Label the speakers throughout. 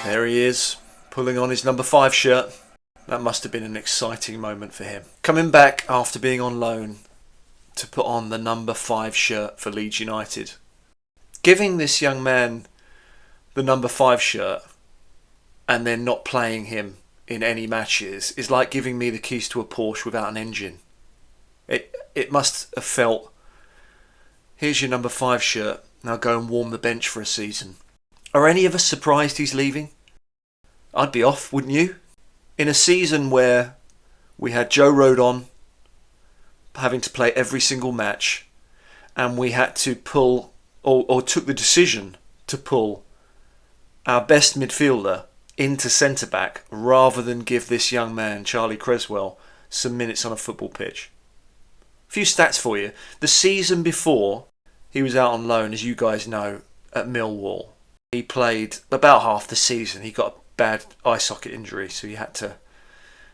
Speaker 1: There he is, pulling on his number 5 shirt. That must have been an exciting moment for him. Coming back after being on loan to put on the number 5 shirt for Leeds United. Giving this young man the number 5 shirt and then not playing him in any matches is like giving me the keys to a Porsche without an engine. It must have felt, here's your number 5 shirt, now go and warm the bench for a season. Are any of us surprised he's leaving? I'd be off, wouldn't you? In a season where we had Joe Rodon having to play every single match, and we had to pull, or took the decision to pull our best midfielder into centre-back rather than give this young man, Charlie Cresswell, some minutes on a football pitch. A few stats for you. The season before he was out on loan, as you guys know, at Millwall, he played about half the season. He got a bad eye socket injury, so he had to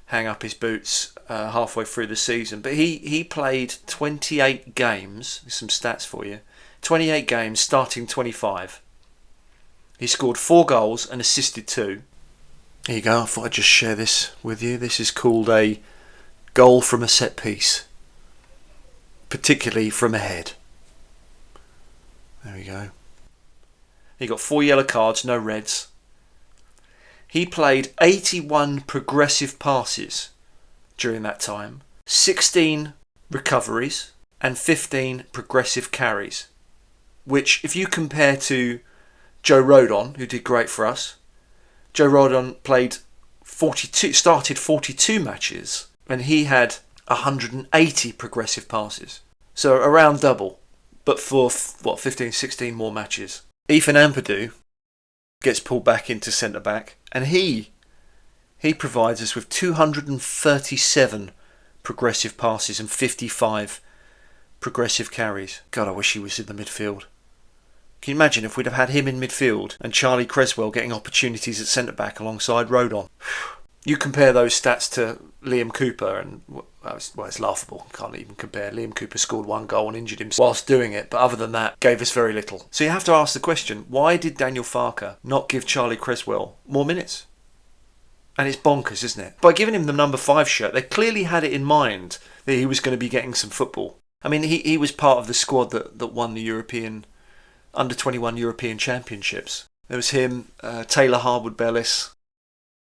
Speaker 1: hang up his boots halfway through the season. But he played 28 games. There's some stats for you. 28 games, starting 25. He scored 4 goals and assisted 2. There you go. I thought I'd just share this with you. This is called a goal from a set piece, particularly from a head. There we go. He got 4 yellow cards, no reds. He played 81 progressive passes during that time, 16 recoveries and 15 progressive carries, which if you compare to Joe Rodon, who did great for us, Joe Rodon started 42 matches and he had 180 progressive passes. So around double, but for 15, 16 more matches. Ethan Ampadu gets pulled back into centre-back, and he provides us with 237 progressive passes and 55 progressive carries. God, I wish he was in the midfield. Can you imagine if we'd have had him in midfield and Charlie Cresswell getting opportunities at centre-back alongside Rodon? You compare those stats to Liam Cooper and, it's laughable. Can't even compare. Liam Cooper scored 1 goal and injured himself whilst doing it, but other than that, gave us very little. So you have to ask the question, why did Daniel Farke not give Charlie Cresswell more minutes? And it's bonkers, isn't it? By giving him the number 5 shirt, they clearly had it in mind that he was going to be getting some football. I mean, he was part of the squad that won the European Under-21 European Championships. There was him, Taylor Harwood-Bellis,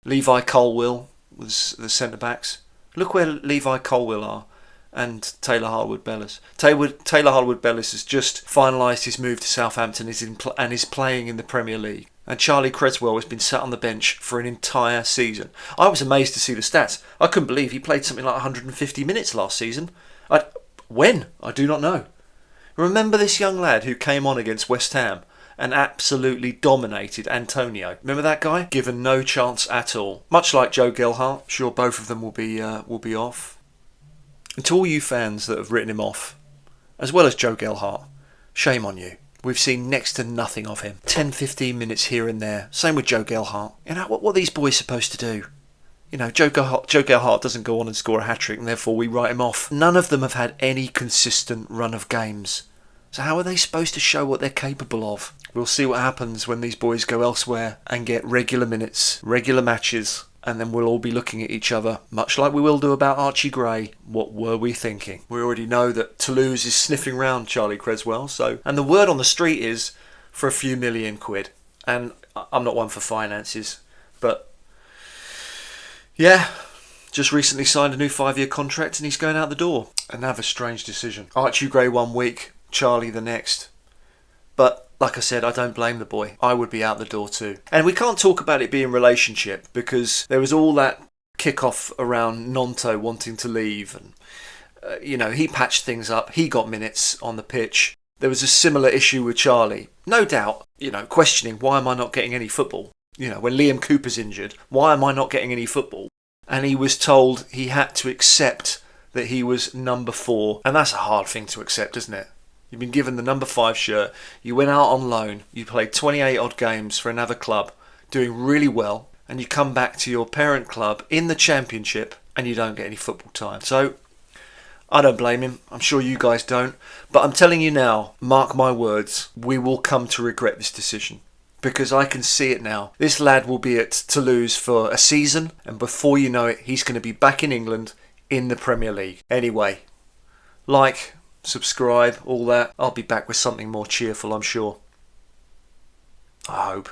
Speaker 1: Levi Colwill was the centre-backs. Look where Levi Colwill are and Taylor Harwood-Bellis. Taylor Harwood-Bellis has just finalised his move to Southampton and is playing in the Premier League. And Charlie Cresswell has been sat on the bench for an entire season. I was amazed to see the stats. I couldn't believe he played something like 150 minutes last season. When? I do not know. Remember this young lad who came on against West Ham and absolutely dominated Antonio? Remember that guy? Given no chance at all. Much like Joe Gelhardt, sure both of them will be off. And to all you fans that have written him off, as well as Joe Gelhardt, shame on you. We've seen next to nothing of him. 10-15 minutes here and there. Same with Joe Gelhardt. You know, what are these boys supposed to do? You know, Joe Gelhardt doesn't go on and score a hat-trick and therefore we write him off. None of them have had any consistent run of games. So how are they supposed to show what they're capable of? We'll see what happens when these boys go elsewhere and get regular minutes, regular matches, and then we'll all be looking at each other, much like we will do about Archie Gray. What were we thinking? We already know that Toulouse is sniffing round Charlie Cresswell, and the word on the street is for a few million quid. And I'm not one for finances, but yeah, just recently signed a new 5-year contract and he's going out the door. Another strange decision. Archie Gray 1 week, Charlie the next. But like I said, I don't blame the boy. I would be out the door too. And we can't talk about it being relationship because there was all that kick-off around Nonto wanting to leave and he patched things up. He got minutes on the pitch. There was a similar issue with Charlie. No doubt, questioning why am I not getting any football? When Liam Cooper's injured, why am I not getting any football? And he was told he had to accept that he was number 4. And that's a hard thing to accept, isn't it? You've been given the number 5 shirt, you went out on loan, you played 28 odd games for another club, doing really well, and you come back to your parent club in the Championship and you don't get any football time. So, I don't blame him, I'm sure you guys don't, but I'm telling you now, mark my words, we will come to regret this decision. because I can see it now. This lad will be at Toulouse for a season, and before you know it, he's going to be back in England in the Premier League. Anyway, like, subscribe, all that. I'll be back with something more cheerful, I'm sure. I hope.